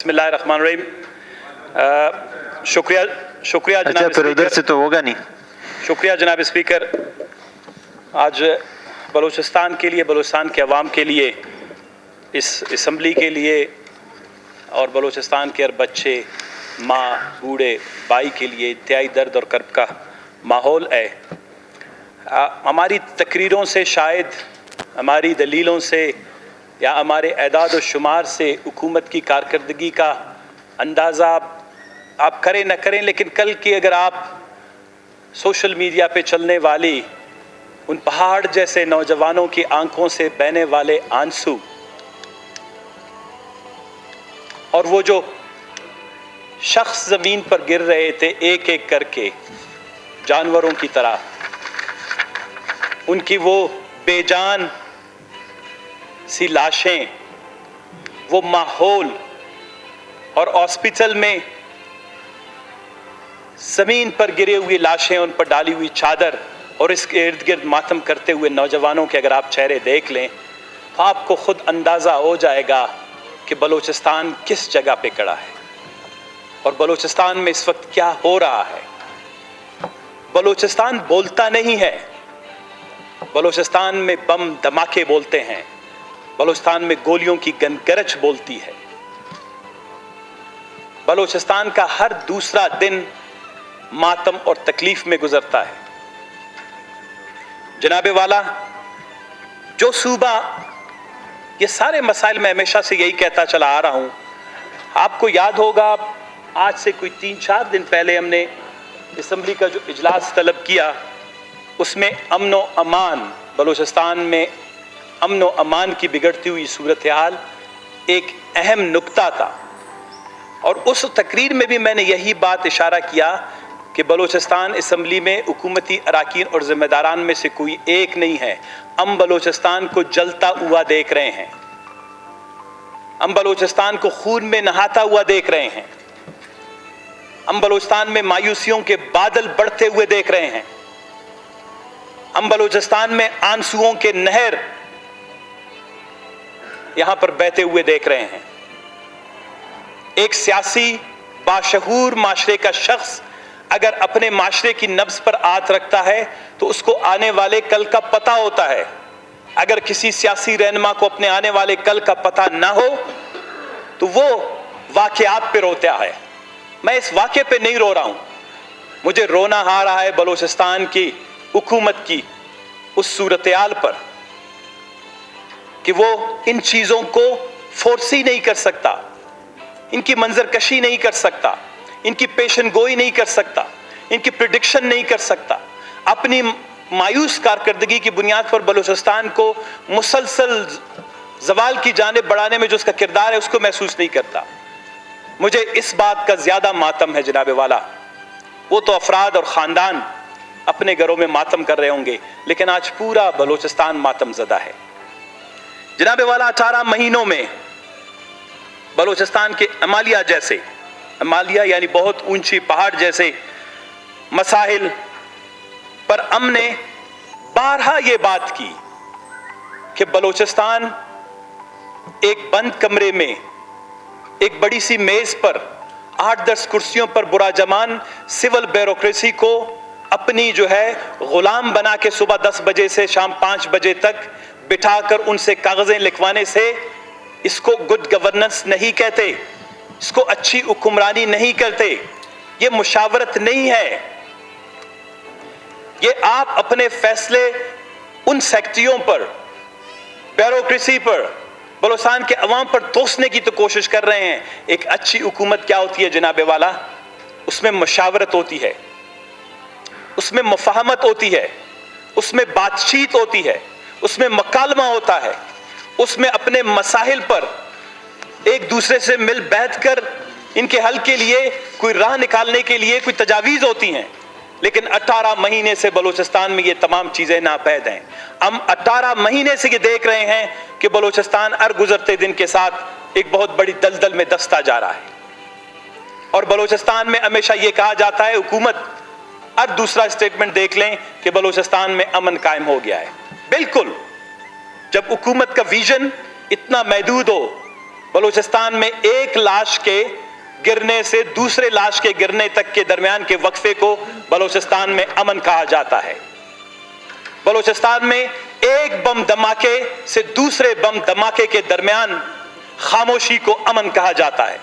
बिस्मिल्लाहिर्रहमानिर्रहीम। शुक्रिया जनाब फिर उधर से तो होगा नहीं। शुक्रिया जनाब स्पीकर। आज बलूचिस्तान के लिए, बलूचिस्तान के अवाम के लिए, इस असम्बली के लिए और बलूचिस्तान के हर बच्चे, माँ, बूढ़े, भाई के लिए इंतहाई दर्द और कर्ब का माहौल है। हमारी तकरीरों से, शायद हमारी दलीलों से या हमारे एदाद और शुमार से हुकूमत की कारकर्दगी का अंदाज़ा आप करें न करें, लेकिन कल की अगर आप सोशल मीडिया पे चलने वाली उन पहाड़ जैसे नौजवानों की आंखों से बहने वाले आंसू और वो जो शख्स ज़मीन पर गिर रहे थे एक एक करके जानवरों की तरह, उनकी वो बेजान सी लाशें, वो माहौल और हॉस्पिटल में ज़मीन पर गिरे हुई लाशें, उन पर डाली हुई चादर और इसके इर्द गिर्द मातम करते हुए नौजवानों के अगर आप चेहरे देख लें तो आपको खुद अंदाज़ा हो जाएगा कि बलूचिस्तान किस जगह पे खड़ा है और बलूचिस्तान में इस वक्त क्या हो रहा है। बलूचिस्तान बोलता नहीं है, बलूचिस्तान में बम धमाके बोलते हैं, बलूचिस्तान में गोलियों की गनगरज बोलती है। बलूचिस्तान का हर दूसरा दिन मातम और तकलीफ में गुजरता है। जनाबे वाला, जो सूबा, ये सारे मसाइल मैं हमेशा से यही कहता चला आ रहा हूं। आपको याद होगा, आज से कोई 3-4 दिन पहले हमने असम्बली का जो इजलास तलब किया, उसमें अमन व अमान, बलूचिस्तान में अमन व अमान की बिगड़ती हुई सूरत हाल एक अहम नुक्ता था। और उस तकरीर में भी मैंने यही बात इशारा किया कि बलूचिस्तान असम्बली में हुकूमती अराकीन और ज़िम्मेदारान में से कोई एक नहीं है। हम बलूचिस्तान को जलता हुआ देख रहे हैं, हम बलूचिस्तान को खून में नहाता हुआ देख रहे हैं, हम बलूचिस्तान में मायूसियों के बादल बढ़ते हुए देख रहे हैं, हम बलूचिस्तान में आंसुओं के नहर यहां पर बहते हुए देख रहे हैं। एक सियासी बाशऊर माशरे का शख्स अगर अपने माशरे की नब्ज पर हाथ रखता है तो उसको आने वाले कल का पता होता है। अगर किसी सियासी रहनुमा को अपने आने वाले कल का पता ना हो तो वो वाकयात पे रोता है। मैं इस वाक़े पे नहीं रो रहा हूं, मुझे रोना आ रहा है बलूचिस्तान की हुकूमत की उस सूरत-ए-हाल पर कि वो इन चीज़ों को फोर्सी नहीं कर सकता, इनकी मंजरकशी नहीं कर सकता, इनकी पेशन गोई नहीं कर सकता, इनकी प्रिडिक्शन नहीं कर सकता। अपनी मायूस कारकर्दगी की बुनियाद पर बलूचिस्तान को मुसलसल जवाल की जानिब बढ़ाने में जो उसका किरदार है उसको महसूस नहीं करता। मुझे इस बात का ज़्यादा मातम है जनाबे वाला। वो तो अफराद और ख़ानदान अपने घरों में मातम कर रहे होंगे, लेकिन आज पूरा बलूचिस्तान मातम ज़दा है जनाबे वाला। 18 महीनों में बलूचिस्तान के अमालिया जैसे, अमालिया यानी बहुत ऊंची पहाड़ जैसे मसाइल पर हमने बारहा ये बात की कि बलूचिस्तान एक बंद कमरे में एक बड़ी सी मेज पर 8-10 कुर्सियों पर बुरा जमान सिविल ब्यूरोक्रेसी को अपनी जो है गुलाम बना के सुबह 10 बजे से शाम 5 बजे तक बिठाकर उनसे कागजें लिखवाने से इसको गुड गवर्नेंस नहीं कहते, इसको अच्छी हुक्मरानी नहीं कहते, ये मुशावरत नहीं है। ये आप अपने फैसले उन सेक्टरियों पर, ब्यूरोक्रेसी पर, बलूचिस्तान के अवाम पर तोसने की तो कोशिश कर रहे हैं। एक अच्छी हुकूमत क्या होती है जनाबे वाला? उसमें मुशावरत होती है, उसमें मुफाहमत होती है, उसमें बातचीत होती है, उसमें मकालमा होता है, उसमें अपने मसाइल पर एक दूसरे से मिल बैठ कर इनके हल के लिए कोई राह निकालने के लिए कोई तजावीज़ होती हैं। लेकिन 18 महीने से बलूचिस्तान में ये तमाम चीज़ें नापैद हैं। हम 18 महीने से ये देख रहे हैं कि बलूचिस्तान हर गुजरते दिन के साथ एक बहुत बड़ी दलदल में दस्ता जा रहा है। और बलूचिस्तान में हमेशा ये कहा जाता है, हुकूमत हर दूसरा स्टेटमेंट देख लें कि बलूचिस्तान में अमन कायम हो गया है। बिल्कुल, जब हुकूमत का विजन इतना महदूद हो, बलूचिस्तान में एक लाश के गिरने से दूसरे लाश के गिरने तक के दरमियान के वक्फे को बलूचिस्तान में अमन कहा जाता है। बलूचिस्तान में एक बम धमाके से दूसरे बम धमाके के दरमियान खामोशी को अमन कहा जाता है।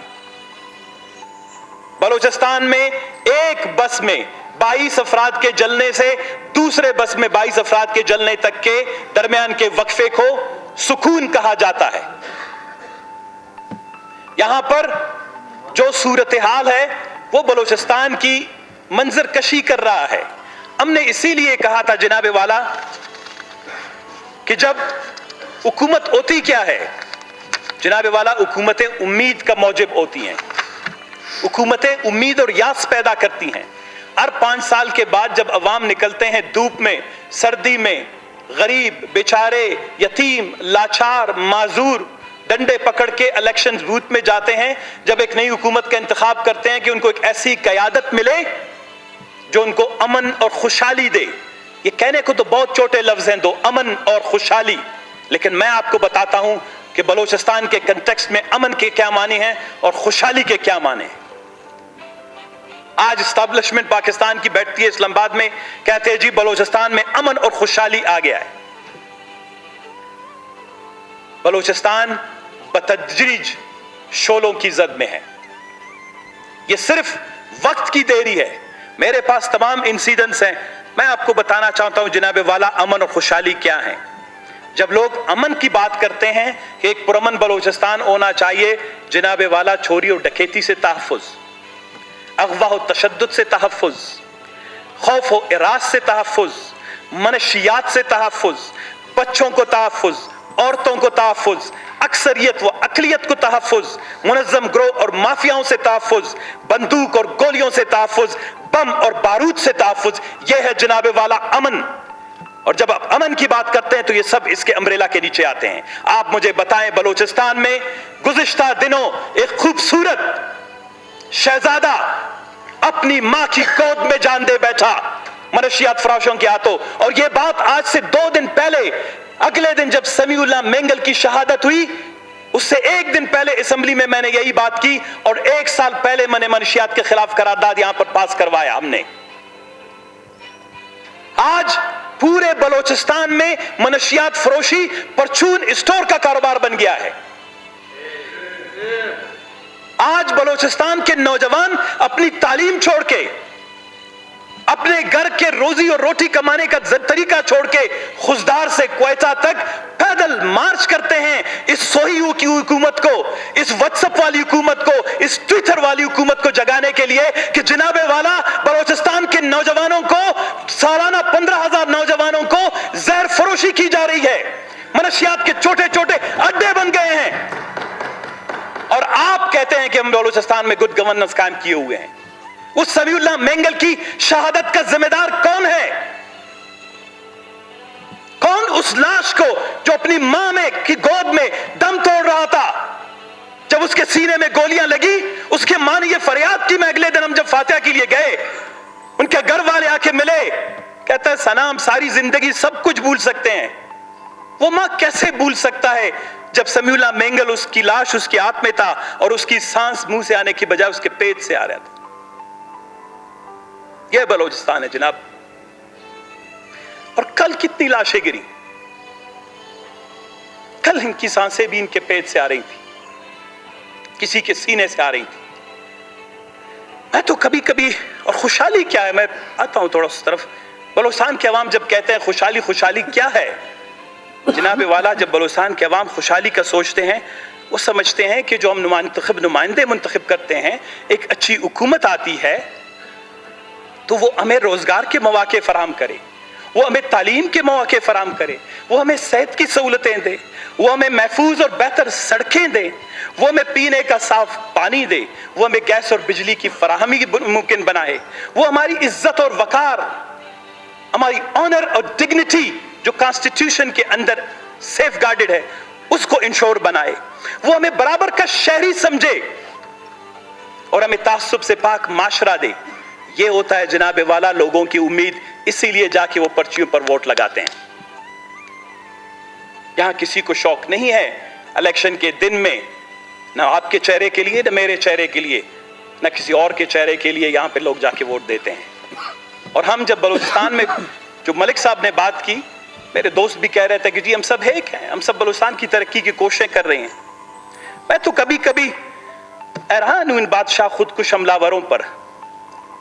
बलूचिस्तान में एक बस में 22 अफराद के जलने से दूसरे बस में 22 अफराद के जलने तक के दरमियान के वक्फे को सुकून कहा जाता है। यहां पर जो सूरत हाल है वो बलूचिस्तान की मंजर कशी कर रहा है। हमने इसीलिए कहा था जनाबे वाला कि जब हुकूमत होती क्या है जनाबे वाला, हुकूमतें उम्मीद का मौजब होती हैं, हुकूमतें उम्मीद और यास पैदा करती हैं। हर 5 साल के बाद जब अवाम निकलते हैं धूप में, सर्दी में, गरीब, बेचारे, यतीम, लाचार, माजूर डंडे पकड़ के इलेक्शन बूथ में जाते हैं, जब एक नई हुकूमत का इंतखाब करते हैं कि उनको एक ऐसी क़यादत मिले जो उनको अमन और खुशहाली दे। ये कहने को तो बहुत छोटे लफ्ज हैं, दो अमन और खुशहाली, लेकिन मैं आपको बताता हूं कि बलूचिस्तान के कंटेक्स्ट में अमन के क्या माने हैं और खुशहाली के क्या माने हैं। आज एस्टैब्लिशमेंट पाकिस्तान की बैठती है इस्लामाबाद में, कहते हैं जी बलूचिस्तान में अमन और खुशहाली आ गया है। बलूचिस्तान बतदरीज शोलों की जद में है। यह सिर्फ वक्त की देरी है। मेरे पास तमाम इंसिडेंट्स हैं, मैं आपको बताना चाहता हूं जनाबे वाला अमन और खुशहाली क्या है। जब लोग अमन की बात करते हैं कि एक पुरअमन बलूचिस्तान होना चाहिए, जनाबे वाला चोरी और डकैती से तहफ़्फ़ुज़, अग़वा और तशद्दुद से तहफ़्फ़ुज़, खौफ और इरास से तहफ़्फ़ुज़, मनशियात से तहफ़्फ़ुज़, बच्चों को तहफ़्फ़ुज़, औरतों को तहफ़्फ़ुज़, अक्सरियत व अक़लियत को तहफ़्फ़ुज़, मुनज़्ज़म ग्रोह और माफियाओं से तहफ़्फ़ुज़, बंदूक और गोलियों से तहफ़्फ़ुज़, बम और बारूद से तहफ़्फ़ुज़, यह है जनाबे वाला अमन। और जब आप अमन की बात करते हैं तो ये सब इसके अम्ब्रेला के नीचे आते हैं। आप मुझे बताएं, बलूचिस्तान में गुज़िश्ता दिनों एक खूबसूरत शहजादा अपनी मां की गोद में जान दे बैठा मनशियात फराशों के हाथों, और यह बात आज से 2 दिन पहले, अगले दिन जब समीउल्लाह मेंगल की शहादत हुई, उससे 1 दिन पहले असेंबली में मैंने यही बात की, और 1 साल पहले मैंने मनशियात के खिलाफ करारदाद यहां पर पास करवाया हमने। आज पूरे बलूचिस्तान में मनशियात फरोशी परचून स्टोर का कारोबार बन गया है। आज बलूचिस्तान के नौजवान अपनी तालीम छोड़ के, अपने घर के रोजी और रोटी कमाने का तरीका छोड़ के खुजदार से क्वेटा तक पैदल मार्च करते हैं इस सोही की हुकूमत को, इस व्हाट्सएप वाली हुकूमत को, इस ट्विटर वाली हुकूमत को जगाने के लिए कि जनाबे वाला बलूचिस्तान के नौजवानों को, सालाना 15,000 नौजवानों को जहर फरोशी की जा रही है। मनशियात के छोटे छोटे अड्डे बन गए हैं, और आप कहते हैं कि हम बलूचिस्तान में गुड गवर्नेंस कायम किए हुए हैं। उस समीउल्लाह मेंगल की शहादत का जिम्मेदार कौन है? कौन उस लाश को जो अपनी मां में की गोद में दम तोड़ रहा था, जब उसके सीने में गोलियां लगी, उसके मां ने यह फरियाद की, मैं अगले दिन हम जब फातिहा के लिए गए, उनके घर वाले आके मिले, कहता है सना हम सारी जिंदगी सब कुछ भूल सकते हैं। वो मां कैसे भूल सकता है जब समीउल्लाह मेंगल, उसकी लाश उसके हाथ में था और उसकी सांस मुंह से आने की बजाय उसके पेट से आ रहा था। यह बलूचिस्तान है जनाब। और कल कितनी लाशें गिरी, कल इनकी सांसें भी इनके पेट से आ रही थी, किसी के सीने से आ रही थी। मैं तो कभी कभी, और खुशहाली क्या है, मैं आता हूं थोड़ा उस तरफ। बलूचिस्तान के अवाम जब कहते हैं खुशहाली, खुशहाली क्या है जनाबे वाला? जब बलूचिस्तान के अवाम खुशहाली का सोचते हैं, वो समझते हैं कि जो हम नुमाइंदे मुंतखब करते हैं, एक अच्छी हुकूमत आती है तो वो हमें रोजगार के मौके फराहम करे, वो हमें तालीम के मौके फराहम करे, वो हमें सेहत की सहूलतें दे, वो हमें महफूज और बेहतर सड़कें दे, वो हमें पीने का साफ पानी दे, वो हमें गैस और बिजली की फराहमी मुमकिन बनाए, वो हमारी इज्जत और वकार, हमारी ऑनर और डिग्निटी जो कॉन्स्टिट्यूशन के अंदर सेफ गार्डेड है, उसको इंश्योर बनाए, वो हमें बराबर का शहरी समझे और हमें तासुब से पाक माशरा दे। ये होता है जनाबे वाला लोगों की उम्मीद, इसीलिए जाके वो पर्चियों पर वोट लगाते हैं। यहां किसी को शौक नहीं है इलेक्शन के दिन में نہ آپ کے چہرے کے لیے، نہ میرے چہرے کے لیے، نہ کسی اور کے چہرے کے لیے یہاں پہ لوگ جا کے ووٹ دیتے ہیں۔ اور ہم جب بلوچستان میں جو ملک صاحب نے بات کی، میرے دوست بھی کہہ رہے تھے کہ جی ہم سب ایک ہیں، ہم سب بلوچستان کی ترقی کی کوششیں کر رہے ہیں۔ میں تو کبھی کبھی حیران ہوں ان بادشاہ خودکش حملہ پر۔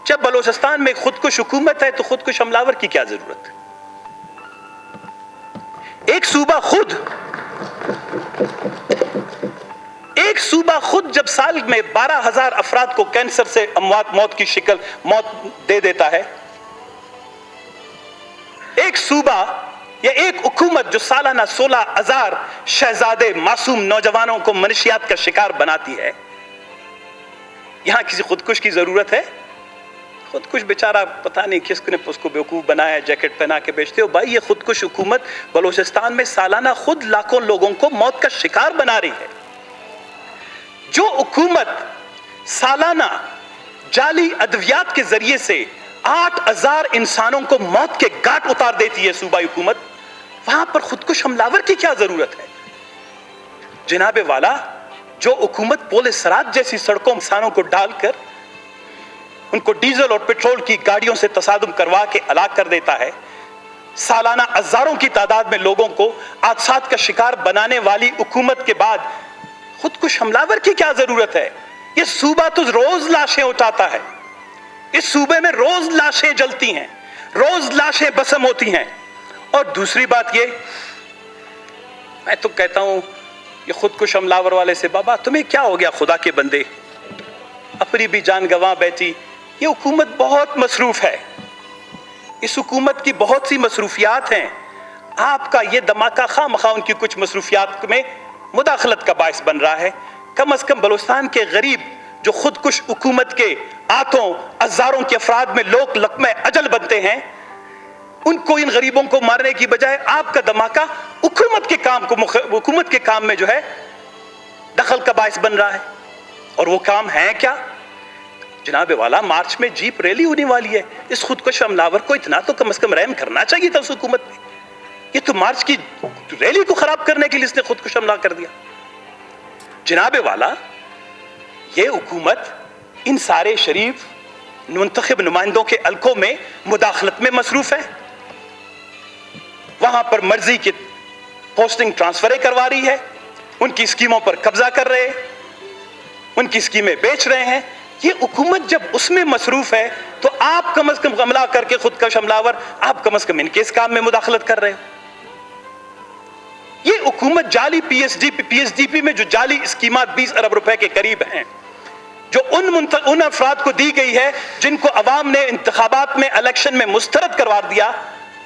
جب بلوچستان میں خودکش حکومت ہے تو خودکش حملہ کی کیا ضرورت؟ ایک صوبہ خود جب سال میں 12,000 افراد کو کینسر سے موت کی شکل دے دیتا ہے، ایک صوبہ یا ایک حکومت جو سالانہ 16,000 شہزادے معصوم نوجوانوں کو منشیات کا شکار بناتی ہے، یہاں کسی خودکش کی ضرورت ہے؟ خودکش بیچارہ پتہ نہیں کس نے اس کو بیوقوف بنایا، جیکٹ پہنا کے بیچتے ہو۔ بھائی یہ خودکش حکومت بلوچستان میں سالانہ خود لاکھوں لوگوں کو موت کا شکار بنا رہی ہے۔ جو حکومت سالانہ جعلی ادویات کے ذریعے سے 8,000 انسانوں کو موت کے گھاٹ اتار دیتی ہے صوبائی حکومت، وہاں پر خودکش حملہ کی کیا ضرورت ہے؟ جناب والا، جو حکومت پول سرات جیسی سڑکوں انسانوں کو ڈال کر ان کو ڈیزل اور پیٹرول کی گاڑیوں سے تصادم کروا کے ہلاک کر دیتا ہے، سالانہ ہزاروں کی تعداد میں لوگوں کو حادثات کا شکار بنانے والی حکومت کے بعد خودکش حملہ کی کیا ضرورت ہے؟ یہ صوبہ تو روز لاشیں اٹھاتا ہے، اس صوبے میں روز لاشیں جلتی ہیں، روز لاشیں بسم ہوتی ہیں۔ اور دوسری بات یہ، میں تو کہتا ہوں یہ خودکش حملہ والے سے، بابا تمہیں کیا ہو گیا خدا کے بندے، اپنی بھی جان گنوا بیٹھی۔ یہ حکومت بہت مصروف ہے، اس حکومت کی بہت سی مصروفیات ہیں، آپ کا یہ دھماکہ خواہ مخواہ ان کی کچھ مصروفیات میں مداخلت کا باعث بن رہا ہے۔ کم از کم بلوچستان کے غریب جو خودکش حکومت کے ہاتھوں ہزاروں کے افراد میں لوگ لقمہ اجل بنتے ہیں، ان کو، ان غریبوں کو مارنے کی بجائے آپ کا دھماکہ حکومت کے کام میں جو ہے دخل کا باعث بن رہا ہے۔ اور وہ کام ہے کیا؟ جناب والا، مارچ میں جیپ ریلی ہونے والی ہے، اس خودکش حملہ کو اتنا تو کم از کم رحم کرنا چاہیے تھا اس حکومت نے۔ یہ تو مارچ کی ریلی کو خراب کرنے کے لیے اس نے خودکش حملہ کر دیا۔ جناب والا، یہ حکومت ان سارے شریف منتخب نمائندوں کے حلقوں میں مداخلت میں مصروف ہے، وہاں پر مرضی کی پوسٹنگ ٹرانسفریں کروا رہی ہے، ان کی اسکیموں پر قبضہ کر رہے ہیں، ان کی اسکیمیں بیچ رہے ہیں۔ یہ حکومت جب اس میں مصروف ہے تو آپ کم از کم حملہ کر کے خودکش حملہ آپ کم از کم ان کے اس کام میں مداخلت کر رہے ہو۔ یہ حکومت جعلی پی ایس ڈی پی میں جو جعلی اسکیمات 20 ارب روپے کے قریب ہیں، جو ان افراد کو دی گئی ہے جن کو عوام نے انتخابات میں الیکشن میں مسترد کروا دیا،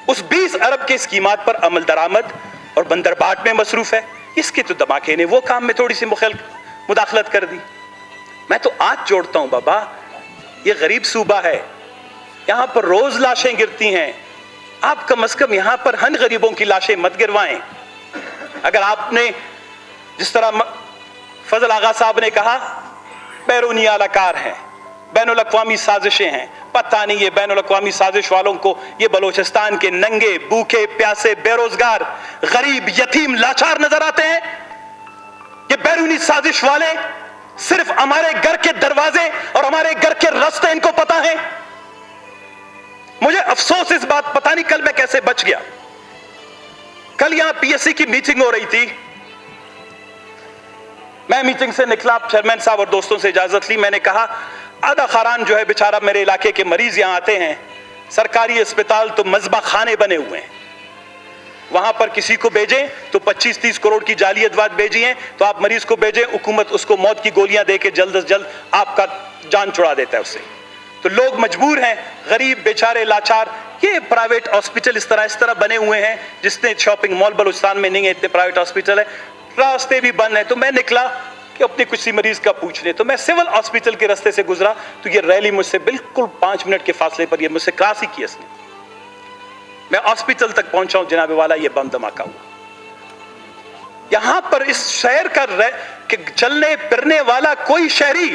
اس 20 ارب کے اسکیمات پر عمل درآمد اور بندرباٹ میں مصروف ہے۔ اس کے تو دھماکے نے وہ کام میں تھوڑی سی مداخلت کر دی۔ میں تو آج جوڑتا ہوں بابا، یہ غریب صوبہ ہے، یہاں پر روز لاشیں گرتی ہیں، آپ کم از کم یہاں پر ہن غریبوں کی لاشیں مت گروائیں۔ اگر آپ نے جس طرح فضل آغا صاحب نے کہا بیرونی اعلی کار ہیں، بین الاقوامی سازشیں ہیں، پتہ نہیں یہ بین الاقوامی سازش والوں کو یہ بلوچستان کے ننگے بھوکے پیاسے بے روزگار غریب یتیم لاچار نظر آتے ہیں؟ یہ بیرونی سازش والے صرف ہمارے گھر کے دروازے اور ہمارے گھر کے راستے ان کو پتہ ہیں۔ مجھے افسوس اس بات، پتہ نہیں کل میں کیسے بچ گیا۔ کل یہاں پی ایس سی کی میٹنگ ہو رہی تھی، میں میٹنگ سے نکلا، چیئرمین صاحب اور دوستوں سے اجازت لی، میں نے کہا آدھا خاران جو ہے بیچارہ میرے علاقے کے مریض یہاں آتے ہیں، سرکاری اسپتال تو مذبح خانے بنے ہوئے ہیں، وہاں پر کسی کو بھیجیں تو 25-30 کروڑ کی جعلی ادویات بھیجی ہیں تو آپ مریض کو بھیجیں، حکومت اس کو موت کی گولیاں دے کے جلد از جلد آپ کا جان چھڑا دیتا ہے اس سے۔ تو لوگ مجبور ہیں، غریب بیچارے لاچار، یہ پرائیویٹ ہاسپٹل اس طرح بنے ہوئے ہیں، جس نے شاپنگ مال بلوچستان میں نہیں ہے، اتنے پرائیویٹ ہاسپٹل ہے، راستے بھی بند ہیں۔ تو میں نکلا کہ اپنی کسی مریض کا پوچھنے، تو میں سول ہاسپٹل کے راستے سے گزرا تو یہ ریلی مجھ سے بالکل 5 منٹ کے فاصلے پر یہ مجھ سے کراس ہی کی اس نے۔ میں ہاسپٹل تک پہنچا ہوں جناب والا، یہ بم دھماکہ ہوا۔ یہاں پر اس شہر کا چلنے پھرنے والا کوئی شہری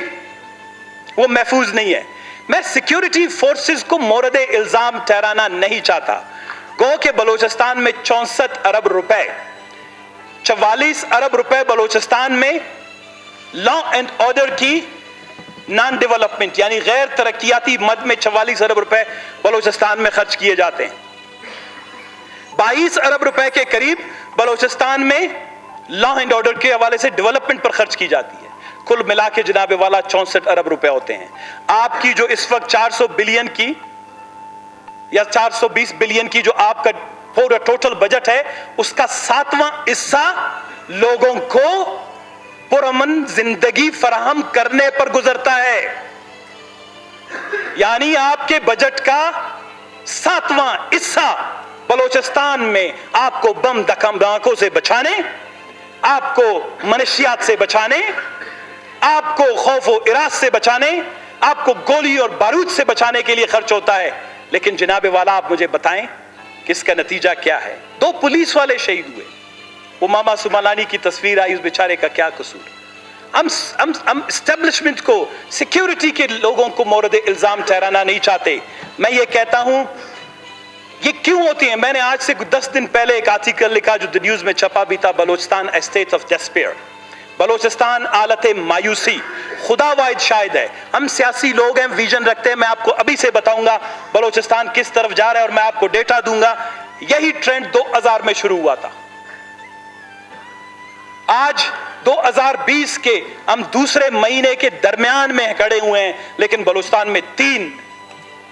وہ محفوظ نہیں ہے۔ میں سیکیورٹی فورسز کو مورد الزام ٹھہرانا نہیں چاہتا، گو کہ بلوچستان میں 64 ارب روپے 44 ارب روپے بلوچستان میں लॉ एंड ऑर्डर की नॉन डेवलपमेंट यानी गैर तरक्याती मद में 44 अरब रुपए बलूचिस्तान में खर्च किए जाते हैं। 22 अरब रुपए के करीब बलूचिस्तान में लॉ एंड ऑर्डर के हवाले से डेवलपमेंट पर खर्च की जाती है। कुल मिला के जनाबे वाला 64 अरब रुपए होते हैं। आपकी जो इस वक्त 400 बिलियन की या 420 बिलियन की जो आपका पूरा टोटल बजट है, उसका 7वां हिस्सा लोगों को पुरअमन जिंदगी फराहम करने पर गुजरता है। यानी आपके बजट का 7वां हिस्सा बलूचिस्तान में आपको बम धमाकों से बचाने, आपको मनशियात से बचाने, आपको खौफ और इरास से बचाने, आपको गोली और बारूद से बचाने के लिए खर्च होता है। लेकिन जनाबे वाला आप मुझे बताएं कि इसका नतीजा क्या है? 2 पुलिस वाले शहीद हुए। वो मामा सुमालानी की तस्वीर आई, उस बेचारे का क्या कसूर? हम एस्टेब्लिशमेंट को, सिक्योरिटी के लोगों को मोरद इल्जाम ठहराना नहीं चाहते। मैं ये कहता हूं ये क्यों होती है? मैंने आज से 10 दिन पहले एक आर्टिकल लिखा जो द न्यूज में छपा भी था, बलूचिस्तान ए स्टेट ऑफ डेस्पेयर। बलूचिस्तान हालत मायूसी खुदा वाहिद शायद है। हम सियासी लोग हैं, विजन रखते हैं। मैं आपको अभी से बताऊंगा बलूचिस्तान किस तरफ जा रहा है और मैं आपको डेटा दूंगा। यही ट्रेंड 2000 में शुरू हुआ था। आज 2020 के हम दूसरे महीने के दरमियान में खड़े हुए हैं, लेकिन बलूचिस्तान में 3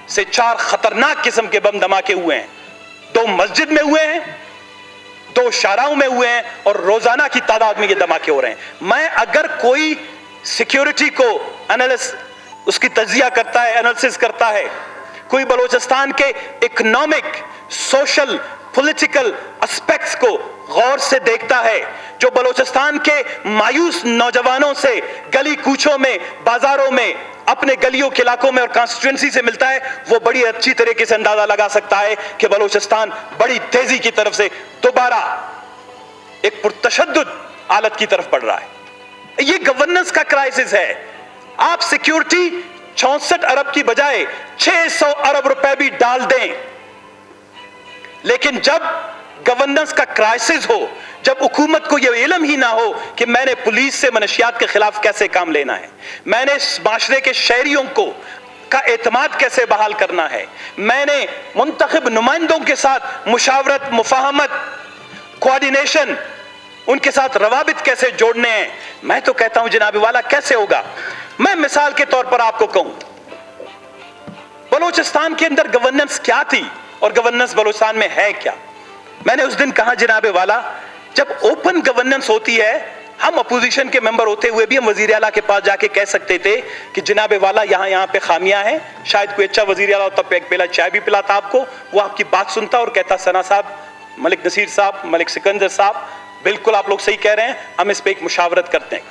से 4 खतरनाक किस्म के बम धमाके हुए हैं। 2 मस्जिद में हुए हैं, 2 शाराओं में हुए हैं और रोजाना की तादाद में ये धमाके हो रहे हैं। मैं अगर कोई सिक्योरिटी को उसकी तज्जिया करता है, एनालिसिस करता है, कोई बलूचिस्तान के इकोनॉमिक, सोशल, पॉलिटिकल एस्पेक्ट्स को गौर से देखता है, जो बलूचिस्तान के मायूस नौजवानों से गली कूचों में, बाजारों में, अपने गलियों के इलाकों में और कॉन्स्टिट्यूएंसी से मिलता है, वो बड़ी अच्छी तरीके से अंदाजा लगा सकता है कि बलूचिस्तान बड़ी तेजी की तरफ से दोबारा एक पुरतशद्दुद हालत की तरफ बढ़ रहा है। ये गवर्नेंस का क्राइसिस है। आप सिक्योरिटी 64 अरब की बजाय 600 अरब रुपए भी डाल दें, लेकिन जब गवर्नेंस का क्राइसिस हो, जब हुकूमत को यह इल्म ही ना हो कि मैंने पुलिस से मनशियात के खिलाफ कैसे काम लेना है, मैंने माशरे के शहरियों को का एतमाद कैसे बहाल करना है, मैंने मुंतखब नुमाइंदों के साथ मुशावरत, मुफाहमत, कोऑर्डिनेशन, उनके साथ रवाबित कैसे जोड़ने हैं, मैं तो कहता हूं जनाबे वाला कैसे होगा। मैं मिसाल के तौर पर आपको कहूं, बलूचिस्तान के अंदर गवर्नेंस क्या थी और गवर्नेंस बलूचिस्तान में है क्या। मैंने उस दिन कहा जनाबे वाला, जब ओपन गवर्नेंस होती है, हम अपोजिशन के मेंबर होते हुए भी हम वजीर आला के पास जाके कह सकते थे कि जनाबे वाला यहाँ पे खामियां हैं, शायद कोई अच्छा वजीर आला होता, एक पेला चाय भी पिलाता आपको, वो आपकी बात सुनता और कहता सना साहब, मलिक नसीर साहब, मलिक सिकंदर साहब, बिल्कुल आप लोग सही कह रहे हैं, हम इस पे एक मुशावरत करते हैं।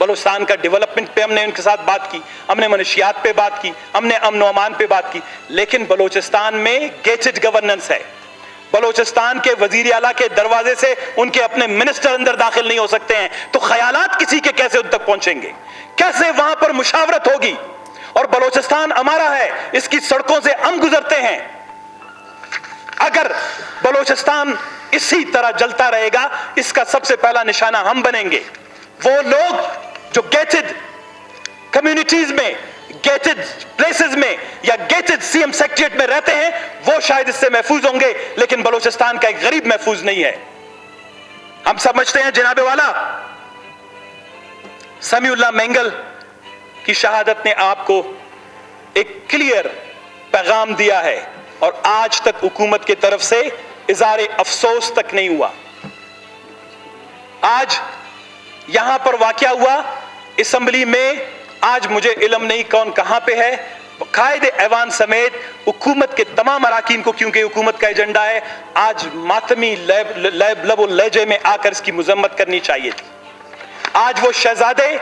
बलूचिस्तान का डेवलपमेंट पे हमने उनके साथ बात की, हमने मनशियात पे बात की, हमने अमन व अमान पे बात की, लेकिन बलूचिस्तान में गेटेड गवर्नेंस है। बलूचिस्तान के वजीर आला के दरवाजे से उनके अपने मिनिस्टर अंदर दाखिल नहीं हो सकते हैं, तो ख्यालात किसी के कैसे उन तक पहुंचेंगे, कैसे वहां पर मुशावरत होगी। और बलूचिस्तान हमारा है, इसकी सड़कों से हम गुजरते हैं। अगर बलूचिस्तान इसी तरह जलता रहेगा, इसका सबसे पहला निशाना हम बनेंगे। वो लोग जो गेटेड कम्युनिटीज में, गेटेड प्लेसेस में या गेटेड सीएम सेक्रेटरीट में रहते हैं, वो शायद इससे महफूज होंगे, लेकिन बलूचिस्तान का एक गरीब महफूज नहीं है। हम समझते हैं जनाबे वाला, समीउल्लाह मेंगल की शहादत ने आपको एक क्लियर पैगाम दिया है और आज तक हुकूमत की तरफ से इज़हार अफसोस तक नहीं हुआ। आज यहां पर वाकया हुआ असेंबली में, आज मुझे इल्म नहीं कौन कहां पे है, कायदे ऐवान समेत हुकूमत के तमाम अराकीन को, क्योंकि हुकूमत का एजेंडा है, आज मातमी लब और लहजे में आकर इसकी मुजम्मत करनी चाहिए थी। आज वो शहजादे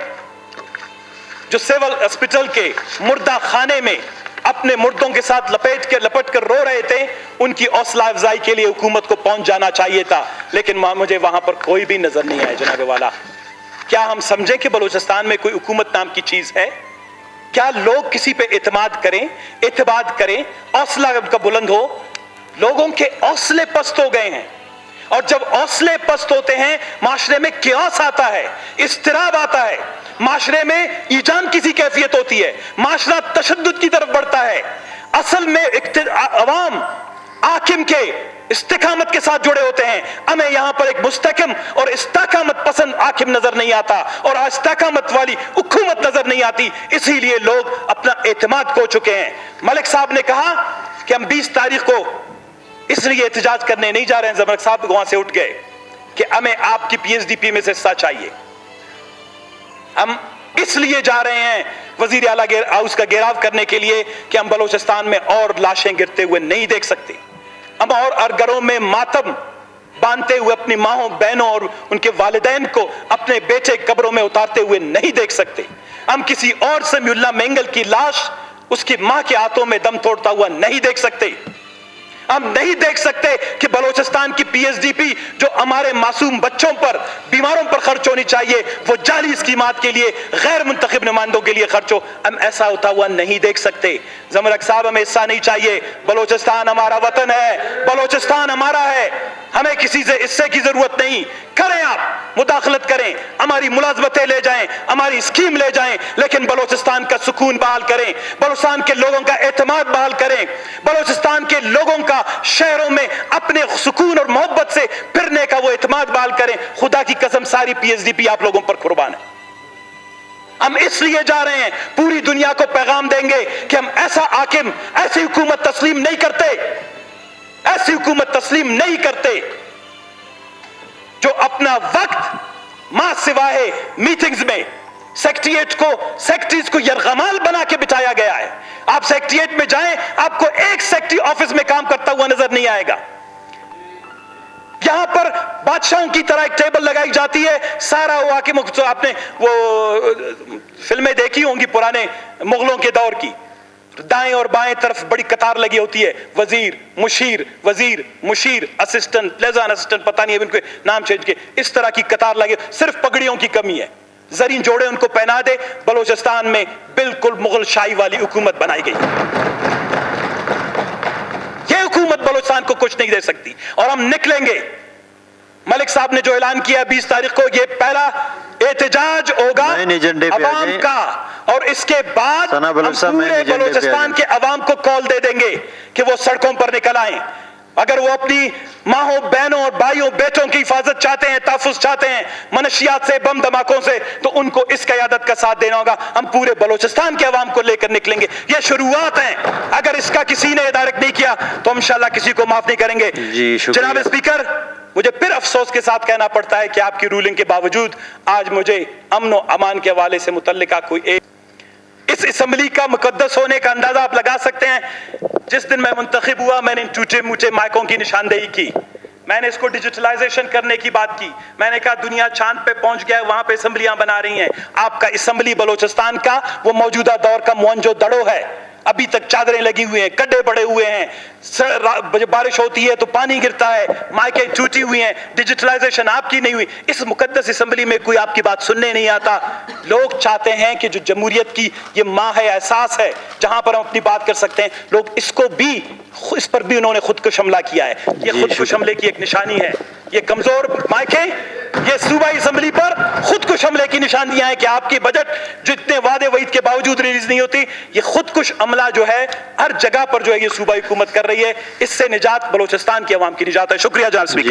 जो सिविल हॉस्पिटल के मुर्दा खाने में अपने मुर्दों के साथ लपट कर रो रहे थे, उनकी हौसला अफजाई के लिए हुकूमत को पहुंच जाना चाहिए था, लेकिन मुझे वहां पर कोई भी नजर नहीं आया जनाबे वाला। क्या हम समझें कि बलूचिस्तान में कोई हुकूमत नाम की चीज है? क्या लोग किसी पे एतमाद करें, एतबाद करें, हौसला का बुलंद हो? लोगों के हौसले पस्त हो गए हैं, और जब हौसले पस्त होते हैं, माशरे में कियास आता है, इस्तिराब आता है। معاشرے میں ایجان کسی کیفیت ہوتی ہے، معاشرہ تشدد کی طرف بڑھتا ہے، اصل میں عوام حاکم کے استقامت کے ساتھ جڑے ہوتے ہیں. ہمیں یہاں پر ایک مستحکم اور استقامت پسند حاکم نظر نہیں آتا اور استقامت والی حکومت نظر نہیں آتی، اسی لیے لوگ اپنا اعتماد کھو چکے ہیں. ملک صاحب نے کہا کہ ہم 20 تاریخ کو اس لیے احتجاج کرنے نہیں جا رہے ہیں. ملک صاحب وہاں سے اٹھ گئے کہ ہمیں آپ کی PSDP میں سے حصہ چاہیے. ہم اس لیے جا رہے ہیں وزیر اعلیٰ ہاؤس کا گھیراؤ کرنے کے لیے کہ ہم بلوچستان میں اور لاشیں گرتے ہوئے نہیں دیکھ سکتے. ہم اور گھروں میں ماتم باندھتے ہوئے اپنی ماؤں بہنوں اور ان کے والدین کو اپنے بیٹے قبروں میں اتارتے ہوئے نہیں دیکھ سکتے. ہم کسی اور سمیع اللہ مینگل کی لاش اس کی ماں کے ہاتھوں میں دم توڑتا ہوا نہیں دیکھ سکتے. ہم نہیں دیکھ سکتے کہ بلوچستان کی PSDP جو ہمارے معصوم بچوں پر، بیماروں پر خرچ ہونی چاہیے، وہ جعلی اسکیمات کے لیے، غیر منتخب نمائندوں کے لیے خرچ ہو. ہم ایسا ہوتا ہوا نہیں دیکھ سکتے. زمرک صاحب ہمیں حصہ نہیں چاہیے. بلوچستان ہمارا وطن ہے، بلوچستان ہمارا ہے، ہمیں کسی سے حصے کی ضرورت نہیں. کریں آپ مداخلت کریں، ہماری ملازمتیں لے جائیں، ہماری اسکیم لے جائیں، لیکن بلوچستان کا سکون بحال کریں، بلوچستان کے لوگوں کا اعتماد بحال کریں، بلوچستان کے لوگوں کا شہروں میں اپنے سکون اور محبت سے پھرنے کا وہ اعتماد بحال کریں. خدا کی قسم ساری PSDP آپ لوگوں پر قربان ہے. ہم اس لیے جا رہے ہیں، پوری دنیا کو پیغام دیں گے کہ ہم ایسا حاکم، ایسی حکومت تسلیم نہیں کرتے، ایسی حکومت تسلیم نہیں کرتے جو اپنا وقت ماں سوائے میٹنگز میں سیکٹریز کو یرغمال بنا کے بٹھایا گیا ہے. آپ سیکٹریٹ میں جائیں، آپ کو ایک سیکٹری آفس میں کام کرتا ہوا نظر نہیں آئے گا. یہاں پر بادشاہوں کی طرح ایک ٹیبل لگائی جاتی ہے، سارا وہ حاکم، آپ نے وہ فلمیں دیکھی ہوں گی پرانے مغلوں کے دور کی، دائیں اور بائیں طرف بڑی قطار لگی ہوتی ہے، وزیر مشیر اسسٹنٹ لیزان اسسٹنٹ، پتہ نہیں ان کے نام چینج کے، اس طرح کی قطار لگی. صرف پگڑیوں کی کمی ہے، زرین جوڑے ان کو پہنا دے. بلوچستان میں بالکل مغل شاہی والی حکومت بنائی گئی. یہ حکومت بلوچستان کو کچھ نہیں دے سکتی اور ہم نکلیں گے. ملک صاحب نے جو اعلان کیا 20 تاریخ کو، یہ پہلا احتجاج ہوگا عوام کا، اور اس کے بعد ہم پورے بلوچستان کے عوام کو کال دے دیں گے کہ وہ سڑکوں پر نکل آئیں. اگر وہ اپنی ماں بہنوں اور بھائیوں بیٹوں کی حفاظت چاہتے ہیں، تحفظ چاہتے ہیں منشیات سے، بم دھماکوں سے، تو ان کو اس قیادت کا ساتھ دینا ہوگا. ہم پورے بلوچستان کے عوام کو لے کر نکلیں گے. یہ شروعات ہیں، اگر اس کا کسی نے ڈائریکٹ نہیں کیا تو انشاءاللہ کسی کو معاف نہیں کریں گے. جناب اسپیکر، مجھے پھر افسوس کے ساتھ کہنا پڑتا ہے کہ آپ کی رولنگ کے باوجود آج مجھے امن و امان کے حوالے سے متعلقہ کوئی ایک اس اسمبلی کا مقدس ہونے کا اندازہ آپ لگا سکتے ہیں. جس دن میں منتخب ہوا، میں نے ان ٹوٹے موٹے مائکوں کی نشاندہی کی. میں نے اس کو ڈیجیٹلائزیشن کرنے کی بات کی. میں نے کہا دنیا چاند پہ پہنچ گیا ہے، وہاں پہ اسمبلیاں بنا رہی ہیں. آپ کا اسمبلی بلوچستان کا وہ موجودہ دور کا موہنجو دڑو ہے. ابھی تک چادریں لگی ہوئی ہیں، گڈھے پڑے ہوئے ہیں، جب بارش ہوتی ہے تو پانی گرتا ہے، مائکیں ٹوٹی ہوئی ہیں. ڈیجیٹلائزیشن آپ کی نہیں ہوئی. اس مقدس اسمبلی میں کوئی آپ کی بات سننے نہیں آتا. لوگ چاہتے ہیں کہ جو جمہوریت کی یہ ماں ہے، احساس ہے، جہاں پر ہم اپنی بات کر سکتے ہیں، لوگ اس پر بھی انہوں نے خودکش حملہ کیا ہے. یہ خودکش حملے کی ایک نشانی ہے. یہ کمزور مائکیں، یہ صوبائی اسمبلی پر خودکش حملے کی نشانیاں ہیں کہ آپ کی بجٹ جتنے وعدے وعید کے باوجود ریلیز نہیں ہوتی. یہ خودکش عملہ جو ہے ہر جگہ پر جو ہے یہ صوبائی حکومت کر رہی ہے. اس سے نجات بلوچستان کی عوام کی نجات ہے. شکریہ جناب اسپیکر.